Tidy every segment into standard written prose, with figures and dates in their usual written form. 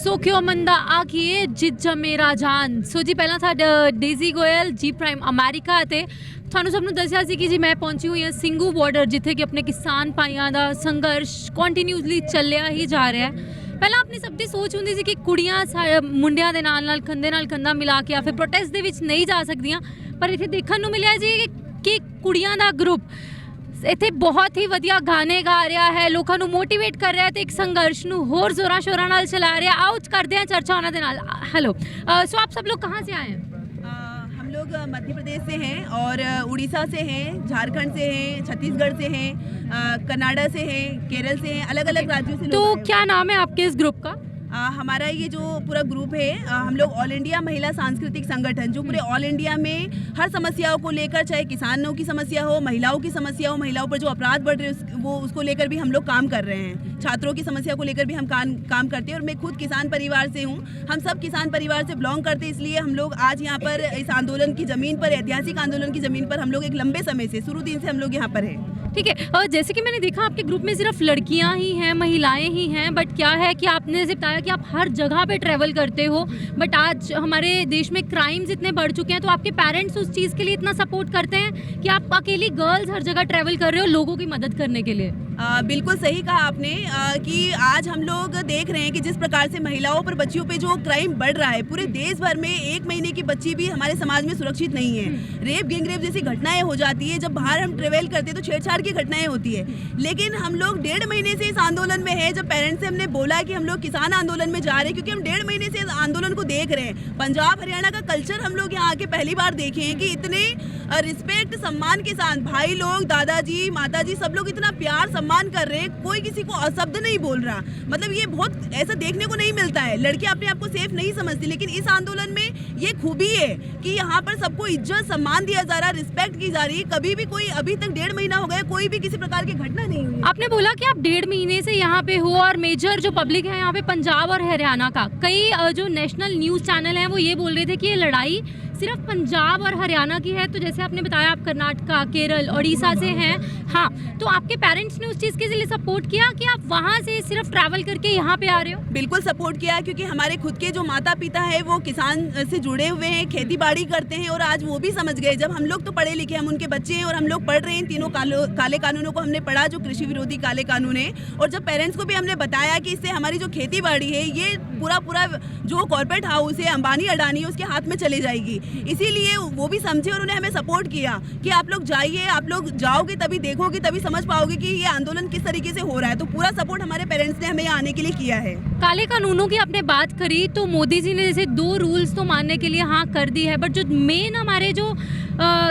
ਸੋ ਕਿਉਂ ਮੰਦਾ ਆਖੀਏ ਜਿੱਤ ਜਮੇ ਰਾਜਾਨ। ਸੋ ਜੀ ਪਹਿਲਾਂ ਸਾਡਾ Daisy Goyal ji prime America ਅਤੇ ਤੁਹਾਨੂੰ ਸਭ ਨੂੰ ਦੱਸਿਆ ਸੀ ਕਿ ਜੀ ਮੈਂ ਪਹੁੰਚੀ ਹੋਈ ਹਾਂ ਸਿੰਘੂ ਬਾਰਡਰ, ਜਿੱਥੇ ਕਿ ਆਪਣੇ ਕਿਸਾਨ ਭਾਈਆਂ ਦਾ ਸੰਘਰਸ਼ ਕੰਟੀਨਿਊਸਲੀ ਚੱਲਿਆ ਹੀ ਜਾ ਰਿਹਾ ਹੈ। ਪਹਿਲਾਂ ਆਪਣੀ ਸਭ ਦੀ ਸੋਚ ਹੁੰਦੀ ਸੀ ਕਿ ਕੁੜੀਆਂ ਮੁੰਡਿਆਂ ਦੇ ਨਾਲ ਕੰਧੇ ਨਾਲ ਕੰਧਾ ਮਿਲਾ ਕੇ ਜਾਂ ਫਿਰ ਪ੍ਰੋਟੈਸਟ ਦੇ ਵਿੱਚ ਨਹੀਂ ਜਾ ਸਕਦੀਆਂ, ਪਰ ਇੱਥੇ ਦੇਖਣ ਨੂੰ ਮਿਲਿਆ ਜੀ ਕਿ ਕੁੜੀਆਂ ਦਾ ਗਰੁੱਪ ਇੱਥੇ ਬਹੁਤ ਹੀ ਵਧੀਆ ਗਾਣੇ ਗਾ ਰਿਹਾ ਹੈ, ਲੋਕਾਂ ਨੂੰ ਮੋਟੀਵੇਟ ਕਰ ਰਿਹਾ ਹੈ ਤੇ ਇੱਕ ਸੰਘਰਸ਼ ਨੂੰ ਹੋਰ ਜ਼ੋਰਾਂ ਸ਼ੋਰਾਂ ਨਾਲ ਚਲਾ ਰਿਹਾ। ਆਓ ਕਰਦੇ हैं चर्चा ਉਹਨਾਂ ਦੇ ਨਾਲ। हेलो, सो आप सब लोग कहाँ से आए हैं? हम लोग मध्य प्रदेश से हैं और उड़ीसा से हैं, झारखंड से हैं, छत्तीसगढ़ से हैं, कनाडा से हैं, केरल से हैं, अलग अलग राज्यों से। तो क्या नाम है आपके इस ग्रुप का? हमारा ये जो पूरा ग्रुप है, हम लोग ऑल इंडिया महिला सांस्कृतिक संगठन, जो पूरे ऑल इंडिया में हर समस्याओं को लेकर, चाहे किसानों की समस्या हो, महिलाओं की समस्या हो, महिलाओं पर जो अपराध बढ़ रहे हैं वो उसको लेकर भी हम लोग काम कर रहे हैं। छात्रों की समस्या को लेकर भी हम काम करते हैं और मैं खुद किसान परिवार से हूँ। हम सब किसान परिवार से बिलोंग करते हैं, इसलिए हम लोग आज यहाँ पर इस आंदोलन की ज़मीन पर, ऐतिहासिक आंदोलन की ज़मीन पर हम लोग एक लंबे समय से, शुरू दिन से हम लोग यहाँ पर हैं। ठीक है। और जैसे कि मैंने देखा आपके ग्रुप में सिर्फ लड़कियां ही हैं, महिलाएं ही हैं, बट क्या है कि आपने जैसे बताया कि आप हर जगह पे ट्रैवल करते हो, बट आज हमारे देश में क्राइम्स इतने बढ़ चुके हैं, तो आपके पेरेंट्स उस चीज़ के लिए इतना सपोर्ट करते हैं कि आप अकेली गर्ल्स हर जगह ट्रैवल कर रहे हो लोगों की मदद करने के लिए? बिल्कुल सही कहा आपने कि आज हम लोग देख रहे हैं कि जिस प्रकार से महिलाओं पर, बच्चियों पे जो क्राइम बढ़ रहा है, पूरे देश भर में 1 महीने की बच्ची भी हमारे समाज में सुरक्षित नहीं है। रेप, गैंगरेप जैसी घटनाएं हो जाती है। जब बाहर हम ट्रेवल करते हैं तो छेड़छाड़ की घटनाएं होती है। लेकिन हम लोग 1.5 महीने से इस आंदोलन में है। जब पेरेंट्स से हमने बोला कि हम लोग किसान आंदोलन में जा रहे हैं, क्योंकि हम 1.5 महीने से इस आंदोलन को देख रहे हैं। पंजाब हरियाणा का कल्चर हम लोग यहाँ आके पहली बार देखे हैं कि इतने रिस्पेक्ट, सम्मान के साथ भाई लोग, दादाजी, माताजी, सब लोग इतना प्यार सम्मान कर रहे हैं, कोई किसी को अशब्द नहीं बोल रहा। मतलब ये बहुत ऐसा देखने को नहीं मिलता है। लड़कियां अपने आप को सेफ नहीं समझती, लेकिन इस आंदोलन में ये खूबी है कि यहाँ पर सबको इज्जत सम्मान दिया जा रहा, रिस्पेक्ट की जा रही है। कभी भी कोई, अभी तक 1.5 महीना हो गया, कोई भी किसी प्रकार की घटना नहीं हुई। आपने बोला कि आप 1.5 महीने से यहाँ पे हो और मेजर जो पब्लिक है यहाँ पे पंजाब और हरियाणा का, कई जो नेशनल न्यूज़ चैनल हैं वो ये बोल रहे थे कि ये लड़ाई सिर्फ पंजाब और हरियाणा की है। तो जैसे आपने बताया आप कर्नाटका, केरल, उड़ीसा से हैं, हाँ, तो आपके पेरेंट्स ने उस चीज़ के लिए सपोर्ट किया कि आप वहाँ से सिर्फ ट्रैवल करके यहाँ पे आ रहे हो? बिल्कुल सपोर्ट किया, क्योंकि हमारे खुद के जो माता पिता है वो किसान से जुड़े हुए हैं, खेती बाड़ी करते हैं, और आज वो भी समझ गए। जब हम लोग तो पढ़े लिखे, हम उनके बच्चे हैं और हम लोग पढ़ रहे हैं, तीनों काले कानूनों को हमने पढ़ा, जो कृषि विरोधी काले कानून है। और जब पेरेंट्स को भी हमने बताया कि इससे हमारी जो खेती बाड़ी है ये पूरा जो कॉर्पोरेट हाउस है, अंबानी अडानी है, उसके हाथ में चली जाएगी, इसीलिए वो भी समझे और उन्होंने हमें सपोर्ट किया कि आप लोग जाइए, आप लोग जाओगे तभी देखोगे, तभी समझ पाओगे कि ये आंदोलन किस तरीके से हो रहा है। तो पूरा सपोर्ट हमारे पेरेंट्स ने हमें आने के लिए किया है। काले कानूनों की आपने बात करी, तो मोदी जी ने जैसे 2 रूल्स तो मानने के लिए हाँ कर दी है, बट जो मेन हमारे जो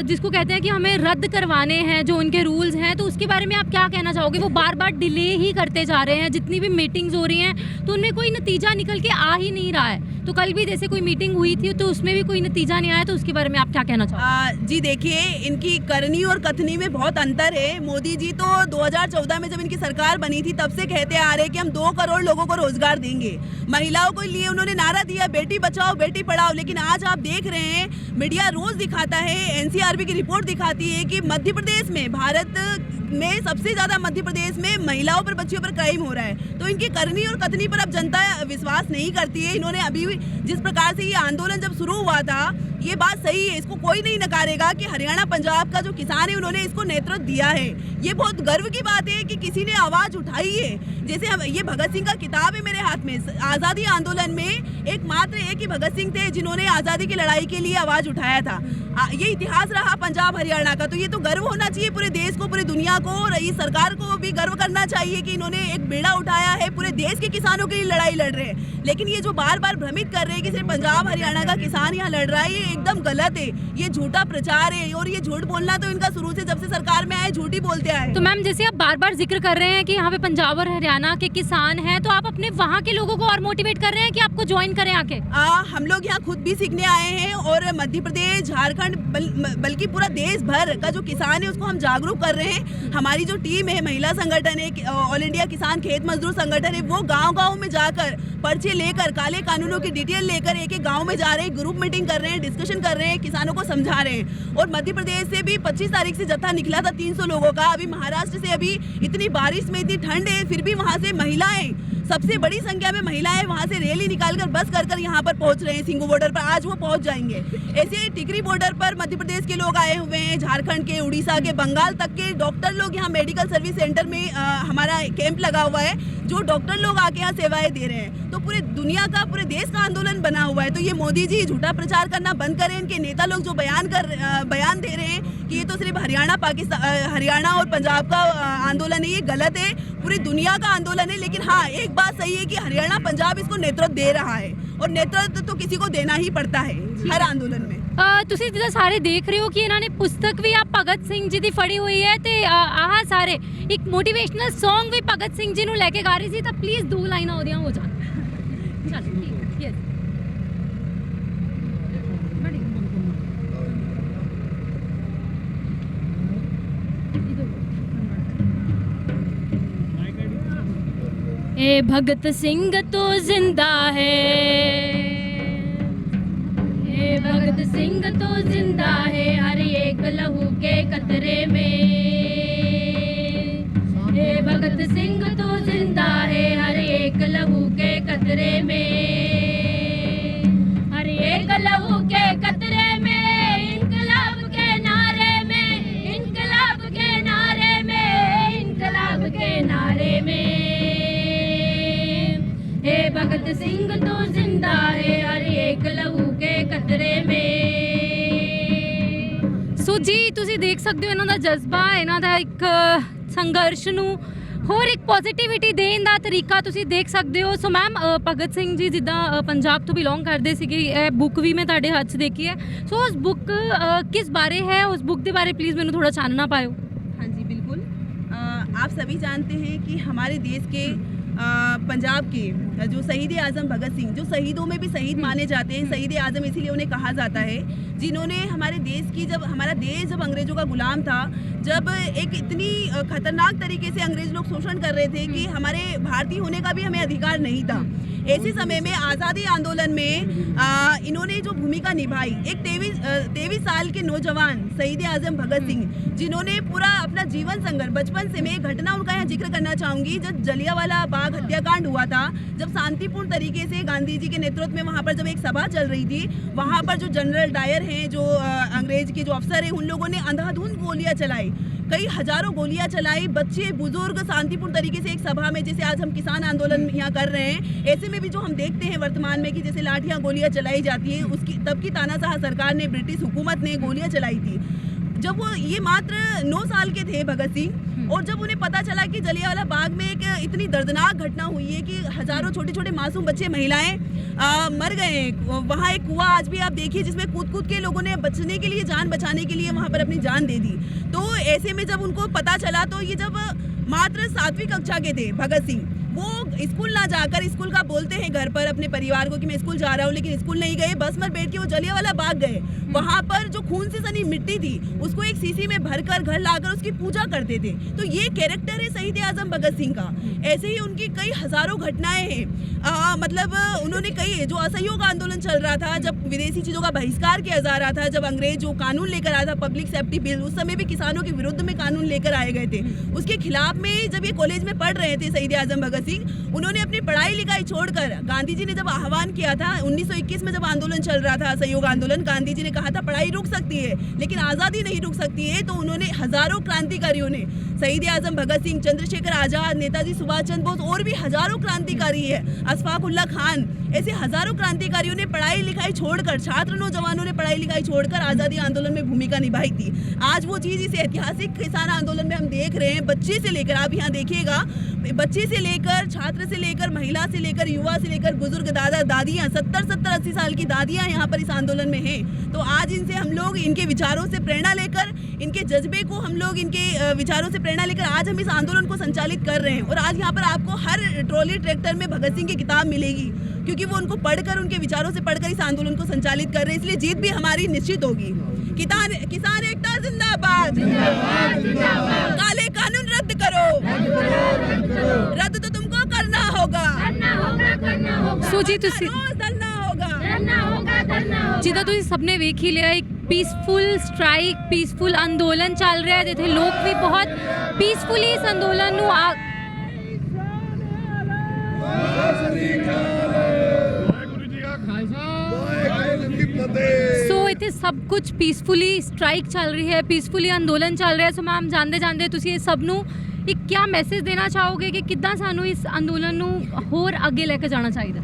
जिसको कहते हैं कि हमें रद्द करवाने हैं जो उनके रूल्स हैं, तो उसके बारे में आप क्या कहना चाहोगे? वो बार बार डिले ही करते जा रहे हैं। जितनी भी मीटिंग्स हो रही हैं तो उनमें कोई नतीजा निकल के आ ही नहीं रहा है। तो कल भी जैसे कोई मीटिंग हुई थी तो उसमें भी कोई नतीजा नहीं आया, तो उसके बारे में आप क्या कहना चाहोगे? जी देखिए, इनकी करनी और कथनी में बहुत अंतर है। मोदी जी तो 2014 में जब इनकी सरकार बनी थी तब से कहते आ रहे हैं कि हम 2 करोड़ लोगों को रोजगार देंगे। महिलाओं के लिए उन्होंने नारा दिया बेटी बचाओ बेटी पढ़ाओ, लेकिन आज आप देख रहे हैं, मीडिया रोज दिखाता है, एनसीआरबी की रिपोर्ट दिखाती है कि मध्य प्रदेश में, भारत में सबसे ज्यादा मध्य प्रदेश में महिलाओं पर, बच्चियों पर क्राइम हो रहा है। तो इनकी करनी और कथनी पर अब जनता विश्वास नहीं करती है। इन्होंने अभी जिस प्रकार से ये आंदोलन जब शुरू हुआ था, ये बात सही है, इसको कोई नहीं नकारेगा कि हरियाणा पंजाब का जो किसान है उन्होंने इसको नेतृत्व दिया है। ये बहुत गर्व की बात है कि किसी ने आवाज उठाई है। जैसे ये भगत सिंह का किताब है मेरे हाथ में, आज़ादी आंदोलन में एकमात्र एक ही भगत सिंह थे जिन्होंने आज़ादी की लड़ाई के लिए आवाज उठाया था। ये इतिहास रहा पंजाब हरियाणा का, तो ये तो गर्व होना चाहिए पूरे देश को, पूरे दुनिया को, और इस सरकार को भी गर्व करना चाहिए कि इन्होंने एक बेड़ा उठाया है, पूरे देश के किसानों के लिए लड़ाई लड़ रहे हैं। लेकिन ये जो बार बार भ्रमित कर रहे हैं कि सिर्फ पंजाब हरियाणा का किसान यहाँ लड़ रहा है, ये एकदम गलत है। ये झूठा प्रचार है, और ये झूठ बोलना तो इनका शुरू से, जब से सरकार में आए, झूठ ही बोलते आए। तो मैम, जैसे आप बार बार जिक्र कर रहे हैं कि यहाँ पे पंजाब और हरियाणा के किसान हैं, तो आप अपने वहाँ के लोगों को और मोटिवेट कर रहे हैं कि आपको ज्वाइन करें आके? हम लोग यहाँ खुद भी सीखने आए हैं, और मध्य प्रदेश, झारखंड, बल्कि पूरा देश भर का जो किसान है उसको हम जागरूक कर रहे हैं। हमारी जो टीम है, महिला संगठन है, ऑल इंडिया किसान खेत मजदूर संगठन है, वो गांव-गांव में जाकर पर्चे लेकर, काले कानूनों की डिटेल लेकर एक-एक गांव में जा रहे हैं, ग्रुप मीटिंग कर रहे हैं, डिस्कशन कर रहे हैं, किसानों को समझा रहे हैं। और मध्य प्रदेश से भी 25 तारीख से जत्था निकला था 300 लोगों का। अभी महाराष्ट्र से, अभी इतनी बारिश में, इतनी ठंड है, फिर भी वहाँ से महिलाएं सबसे बड़ी संख्या में महिलाएं वहां से रैली निकालकर बस कर यहाँ पर पहुंच रहे हैं सिंगू बॉर्डर पर। आज वो पहुंच जाएंगे। ऐसे टिकरी बॉर्डर पर मध्य प्रदेश के लोग आए हुए हैं, झारखंड के, उड़ीसा के, बंगाल तक के डॉक्टर लोग यहाँ मेडिकल सर्विस सेंटर में हमारा कैंप लगा हुआ है, जो डॉक्टर लोग आके यहाँ सेवाएं दे रहे हैं। तो पूरे दुनिया का, पूरे देश का आंदोलन बना हुआ है। तो ये मोदी जी झूठा प्रचार करना बंद करें। इनके नेता लोग जो बयान दे रहे हैं कि ये तो सिर्फ हरियाणा और पंजाब का आंदोलन है, ये गलत है। पूरी दुनिया का आंदोलन है। लेकिन हाँ, एक बात सही है कि हरियाणा पंजाब इसको नेतृत्व दे रहा है, और नेतृत्व तो किसी को देना ही पड़ता है हर आंदोलन में। ਤੁਸੀਂ ਜਿਹੜਾ ਸਾਰੇ ਦੇਖ ਰਹੇ ਹੋ ਕਿ ਇਹਨਾਂ ਨੇ ਪੁਸਤਕ ਵੀ ਆ ਭਗਤ ਸਿੰਘ ਜੀ ਦੀ ਫੜੀ ਹੋਈ ਹੈ ਤੇ ਆਹ ਸਾਰੇ ਇੱਕ ਮੋਟੀਵੇਸ਼ਨਲ Song ਵੀ ਭਗਤ ਸਿੰਘ ਜੀ ਨੂੰ ਲੈ ਕੇ ਗਾ ਰਹੀ ਸੀ। ਤਾਂ ਪਲੀਜ਼ 2 ਲਾਈਨਾਂ ਉਹਦੀਆਂ ਹੋ ਜਾਣ। ਚਲ ਠੀਕ ਯੈਸ ए भगत सिंह तो जिंदा है, ए भगत सिंह तो जिंदा है हर एक लहू के कतरे में, ए भगत सिंह तो जिंदा है हर एक लहू के कतरे में, हर एक लहू के कतरे में, इनकलाब के नारे में, इनकलाब के नारे में, इनकलाब के नारे में, हे भगत सिंह तो जिंदा है हर एक लहू के कतरे में। ਸੋ ਜੀ ਤੁਸੀਂ ਦੇਖ ਸਕਦੇ ਹੋ ਇਹਨਾਂ ਦਾ ਜਜ਼ਬਾ, ਇਹਨਾਂ ਦਾ ਇੱਕ ਸੰਘਰਸ਼ ਨੂੰ ਹੋਰ ਇੱਕ ਪੋਜ਼ਿਟਿਵਿਟੀ ਦੇਣ ਦਾ ਤਰੀਕਾ ਤੁਸੀਂ ਦੇਖ ਸਕਦੇ ਹੋ। ਸੋ ਮੈਮ, ਭਗਤ ਸਿੰਘ ਜੀ ਜਿੱਦਾਂ ਪੰਜਾਬ ਤੋਂ ਬਿਲੋਂਗ ਕਰਦੇ ਸੀਗੇ, ਇਹ ਬੁੱਕ ਵੀ ਮੈਂ ਤੁਹਾਡੇ ਹੱਥ 'ਚ ਦੇਖੀ ਹੈ। ਸੋ ਉਸ ਬੁੱਕ किस बारे है, उस बुक के बारे प्लीज़ मैंने थोड़ा जानना पायो। हाँ जी बिल्कुल। आप सभी जानते हैं कि हमारे देश के पंजाब के जो शहीद आज़म भगत सिंह, जो शहीदों में भी शहीद माने जाते हैं, शहीद आज़म इसीलिए उन्हें कहा जाता है, जिन्होंने हमारे देश की, जब हमारा देश जब अंग्रेज़ों का गुलाम था, जब एक इतनी खतरनाक तरीके से अंग्रेज़ लोग शोषण कर रहे थे कि हमारे भारतीय होने का भी हमें अधिकार नहीं था। ऐसे समय में आज़ादी आंदोलन में इन्होंने जो भूमिका निभाई, एक 23 साल के नौजवान शहीद आज़म भगत सिंह, जिन्होंने पूरा अपना जीवन संघर्ष, बचपन से, मैं एक घटना उनका यहाँ जिक्र करना चाहूँगी। जब जलियांवाला बाग हत्याकांड हुआ था, जब शांतिपूर्ण तरीके से गांधी जी के नेतृत्व में वहाँ पर जब एक सभा चल रही थी, वहाँ पर जो जनरल डायर हैं, जो अंग्रेज के जो अफसर हैं, उन लोगों ने अंधाधुंध गोलियाँ चलाई, कई हजारों गोलियां चलाई। बच्चे बुजुर्ग शांतिपूर्ण तरीके से एक सभा में, जैसे आज हम किसान आंदोलन यहाँ कर रहे हैं, ऐसे में भी जो हम देखते हैं वर्तमान में कि जैसे लाठियां गोलियां चलाई जाती हैं, उसकी तब की तानाशाह सरकार ने, ब्रिटिश हुकूमत ने गोलियां चलाई थी। जब वो ये मात्र 9 साल के थे भगत सिंह, और जब उन्हें पता चला कि जलियांवाला बाग में एक इतनी दर्दनाक घटना हुई है कि हजारों छोटे छोटे मासूम बच्चे, महिलाएं मर गए। वहाँ एक कुआं आज भी आप देखिए जिसमें कूद कूद के लोगों ने बचने के लिए, जान बचाने के लिए वहाँ पर अपनी जान दे दी। तो ऐसे में जब उनको पता चला, तो ये जब मात्र 7वीं कक्षा के थे भगत सिंह, वो स्कूल ना जाकर, स्कूल का बोलते हैं घर पर अपने परिवार को कि मैं स्कूल जा रहा हूँ, लेकिन स्कूल नहीं गए, बस में बैठ के वो जलियांवाला बाग गए। वहाँ पर जो खून से सनी मिट्टी थी, उसको एक शीशी में भरकर घर लाकर उसकी पूजा करते थे। तो ये कैरेक्टर है शहीद आज़म भगत सिंह का। ऐसे ही उनकी कई हजारों घटनाएं हैं। मतलब उन्होंने कई, जो असहयोग आंदोलन चल रहा था, जब विदेशी चीज़ों का बहिष्कार किया जा रहा था, जब अंग्रेज जो कानून लेकर आया था, पब्लिक सेफ्टी बिल, उस समय भी किसानों के विरुद्ध में कानून लेकर आए गए थे। उसके खिलाफ में जब ये कॉलेज में पढ़ रहे थे शहीद आज़म भगत सिंह, उन्होंने अपनी पढ़ाई लिखाई छोड़कर, गांधी जी ने जब आह्वान किया था 1921 में, जब आंदोलन चल रहा था, असहयोग आंदोलन, गांधी जी ने कहा था पढ़ाई रुक सकती है लेकिन आज़ादी नहीं रुक सकती है। तो उन्होंने, हजारों क्रांतिकारियों ने, शहीद आज़म भगत सिंह, चंद्रशेखर आजाद, नेताजी सुभाष चंद्र बोस, और भी हजारों क्रांतिकारी है, अशफाक उल्लाह खान, ऐसे हजारों क्रांतिकारियों ने पढ़ाई लिखाई छोड़कर, छात्र नौजवानों ने पढ़ाई लिखाई छोड़कर आज़ादी आंदोलन में भूमिका निभाई थी। आज वो चीज़ इस ऐतिहासिक किसान आंदोलन में हम देख रहे हैं। बच्चे से लेकर, आप यहाँ देखिएगा, बच्चे से लेकर, छात्र से लेकर, महिला से लेकर, युवा से लेकर, बुजुर्ग, दादा दादियाँ, 70-80 साल की दादियाँ यहाँ पर इस आंदोलन में हैं। तो आज इनसे हम लोग, इनके विचारों से प्रेरणा लेकर, इनके जज्बे को हम लोग, इनके विचारों से प्रेरणा लेकर आज हम इस आंदोलन को संचालित कर रहे हैं। और आज यहाँ पर आपको हर ट्रॉली ट्रैक्टर में भगत सिंह की किताब मिलेगी, क्योंकि वो उनको पढ़कर, उनके विचारों से पढ़कर इस आंदोलन को संचालित कर रहे हैं। इसलिए जीत भी हमारी निश्चित होगी। किसान एकता जिंदाबाद, काले कानून रद्द करो, रद्द तो तुमको करना होगा। ਸੋ ਜੀ ਤੁਸੀਂ ਜਿੱਦਾਂ ਤੁਸੀਂ ਸਭ ਨੇ ਵੇਖ ਹੀ ਲਿਆ, ਇੱਕ ਪੀਸਫੁਲ ਸਟ੍ਰਾਈਕ, ਪੀਸਫੁਲ ਅੰਦੋਲਨ ਚੱਲ ਰਿਹਾ ਹੈ, ਜਿੱਥੇ ਲੋਕ ਵੀ ਬਹੁਤ ਪੀਸਫੁਲੀ ਇਸ ਅੰਦੋਲਨ ਨੂੰ ਜੀ ਕਾ ਖਾਲਸਾ ਵਾਹਿਗੁਰੂ ਜੀ ਕੀ ਫਤਿਹ। ਸੋ ਇੱਥੇ ਸਭ ਕੁਝ ਪੀਸਫੁਲੀ ਸਟ੍ਰਾਈਕ ਚੱਲ ਰਹੀ ਹੈ, ਪੀਸਫੁਲੀ ਅੰਦੋਲਨ ਚੱਲ ਰਿਹਾ। ਸੋ ਮੈਮ ਜਾਂਦੇ ਜਾਂਦੇ ਤੁਸੀਂ ਇਹ ਸਭ ਨੂੰ ਇੱਕ ਕਿਆ ਮੈਸੇਜ ਦੇਣਾ ਚਾਹੋਗੇ ਕਿ ਕਿੱਦਾਂ ਸਾਨੂੰ ਇਸ ਅੰਦੋਲਨ ਨੂੰ ਹੋਰ ਅੱਗੇ ਲੈ ਕੇ ਜਾਣਾ ਚਾਹੀਦਾ?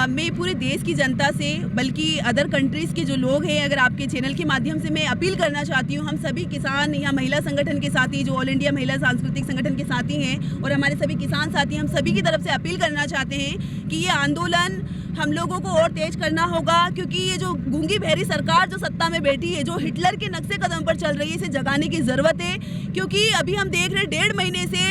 मैं पूरे देश की जनता से, बल्कि अदर कंट्रीज़ के जो लोग हैं, अगर आपके चैनल के माध्यम से मैं अपील करना चाहती हूँ, हम सभी किसान या महिला संगठन के साथी, जो ऑल इंडिया महिला सांस्कृतिक संगठन के साथी हैं और हमारे सभी किसान साथी, हम सभी की तरफ से अपील करना चाहते हैं कि ये आंदोलन हम लोगों को और तेज करना होगा, क्योंकि ये जो गूंगी बहरी सरकार जो सत्ता में बैठी है, जो हिटलर के नक्शे कदम पर चल रही है, इसे जगाने की ज़रूरत है। क्योंकि अभी हम देख रहे हैं 1.5 महीने से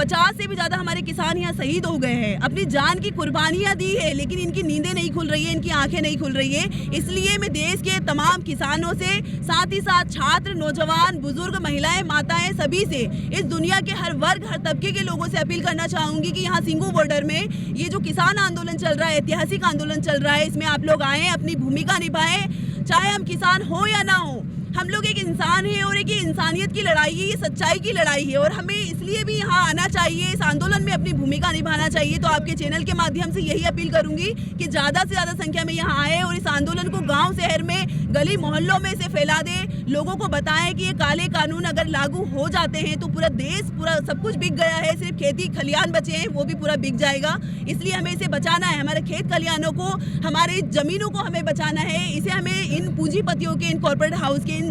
50 से भी ज़्यादा हमारे किसान यहाँ शहीद हो गए हैं, अपनी जान की कुर्बानियाँ दी है, लेकिन इनकी नींदें नहीं खुल रही है, इनकी आंखें नहीं खुल रही है। इसलिए मैं देश के तमाम किसानों से, साथ ही साथ छात्र, नौजवान, बुजुर्ग, महिलाएं, माताएं, सभी से, इस दुनिया के हर वर्ग, हर तबके के लोगों से अपील करना चाहूँगी कि यहाँ सिंगू बॉर्डर में ये जो किसान आंदोलन चल रहा है, ऐतिहासिक आंदोलन चल रहा है, इसमें आप लोग आएँ, अपनी भूमिका निभाएं, चाहे हम किसान हो या ना हो। हम लोग एक इंसान है और एक ये इंसानियत की लड़ाई है, ये सच्चाई की लड़ाई है, और हमें इसलिए भी यहाँ आना चाहिए, इस आंदोलन में अपनी भूमिका निभाना चाहिए। तो आपके चैनल के माध्यम से यही अपील करूंगी कि ज़्यादा से ज़्यादा संख्या में यहाँ आए और इस आंदोलन को गांव शहर में, गली मोहल्लों में से फैला दे, लोगों को बताएं कि ये काले कानून अगर लागू हो जाते हैं तो पूरा देश, पूरा सब कुछ बिक गया है, सिर्फ खेती खलियान बचे हैं, वो भी पूरा बिक जाएगा। इसलिए हमें इसे बचाना है, हमारे खेत खलियानों को, हमारी ज़मीनों को हमें बचाना है। इसे हमें इन पूंजीपतियों के, इन कॉर्पोरेट हाउस के, इन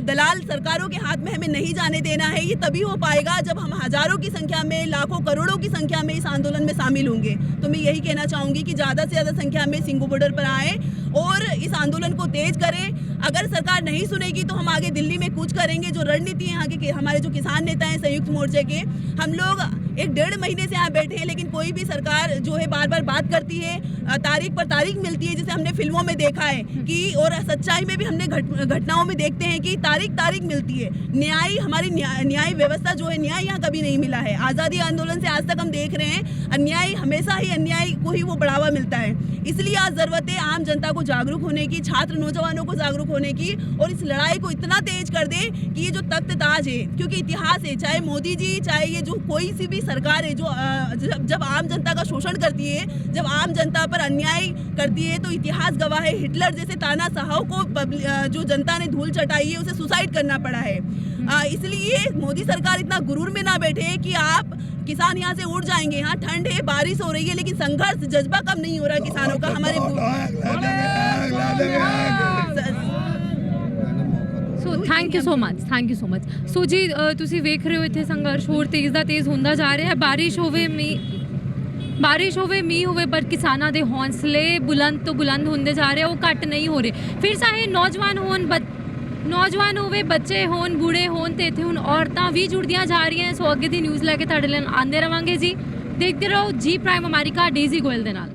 दलाल सरकारों के हाथ में हमें नहीं जाने देना है। ये तभी हो पाएगा जब हम हजारों की संख्या में, लाखों करोड़ों की संख्या में इस आंदोलन में शामिल होंगे। तो मैं यही कहना चाहूँगी कि ज़्यादा से ज़्यादा संख्या में सिंगू बॉर्डर पर आएँ और इस आंदोलन को तेज करें। अगर सरकार नहीं सुनेगी तो हम आगे दिल्ली में कूच करेंगे। जो रणनीति है यहाँ के हमारे जो किसान नेता हैं संयुक्त मोर्चे के, हम लोग 1.5 महीने से यहाँ बैठे हैं, लेकिन कोई भी सरकार जो है बार बार बात करती है, तारीख पर तारीख मिलती है, जैसे हमने फिल्मों में देखा है कि, और सच्चाई में भी हमने घटनाओं में देखते हैं कि तारीख मिलती है। न्याय, हमारी न्याय व्यवस्था जो है, न्याय यहाँ कभी नहीं मिला है। आज़ादी आंदोलन से आज तक हम देख रहे हैं अन्याय, हमेशा ही अन्याय को ही वो बढ़ावा मिलता है। इसलिए आज ज़रूरत है आम जनता को जागरूक होने की, छात्र नौजवानों को जागरूक होने की, और इस लड़ाई को इतना तेज कर दें कि ये जो तख्त ताज है, क्योंकि इतिहास है, चाहे मोदी जी, चाहे ये जो कोई सी भी सरकार है, जो जब आम जनता का शोषण करती है, जब आम जनता पर अन्याय करती है, तो इतिहास गवाह है, हिटलर जैसे तानाशाहों को जो जनता ने धूल चटाई है, उसे सुसाइड करना पड़ा है। इसलिए मोदी सरकार इतना गुरूर में ना बैठे कि आप किसान यहाँ से उड़ जाएंगे। यहाँ ठंड है, बारिश हो रही है, लेकिन संघर्ष जज्बा कम नहीं हो रहा किसानों का। हमारे so thank you so much so ਜੀ ਤੁਸੀਂ ਵੇਖ ਰਹੇ ਹੋ ਇੱਥੇ ਸੰਘਰਸ਼ ਹੋਰ ਤੇਜ਼ ਦਾ ਤੇਜ਼ ਹੁੰਦਾ ਜਾ ਰਿਹਾ ਹੈ। ਬਾਰਿਸ਼ ਹੋਵੇ ਮੀਂਹ ਹੋਵੇ, ਪਰ ਕਿਸਾਨਾਂ ਦੇ ਹੌਸਲੇ ਬੁਲੰਦ ਤੋਂ ਬੁਲੰਦ ਹੁੰਦੇ ਜਾ ਰਹੇ, ਉਹ ਘੱਟ ਨਹੀਂ ਹੋ ਰਹੇ। ਫਿਰ ਚਾਹੇ ਨੌਜਵਾਨ ਹੋਵੇ, ਬੱਚੇ ਹੋਣ, ਬੂੜੇ ਹੋਣ, ਤੇ ਇੱਥੇ ਹੁਣ ਔਰਤਾਂ ਵੀ ਜੁੜਦੀਆਂ ਜਾ ਰਹੀਆਂ। ਸੋ ਅੱਗੇ ਦੀ ਨਿਊਜ਼ ਲੈ ਕੇ ਤੁਹਾਡੇ ਲਈ ਆਉਂਦੇ ਰਵਾਂਗੇ ਜੀ। ਦੇਖਦੇ ਰਹੋ ਜੀ ਪ੍ਰਾਈਮ ਅਮਰੀਕਾ, ਡੇਜ਼ੀ ਗੋਇਲ ਦੇ ਨਾਲ।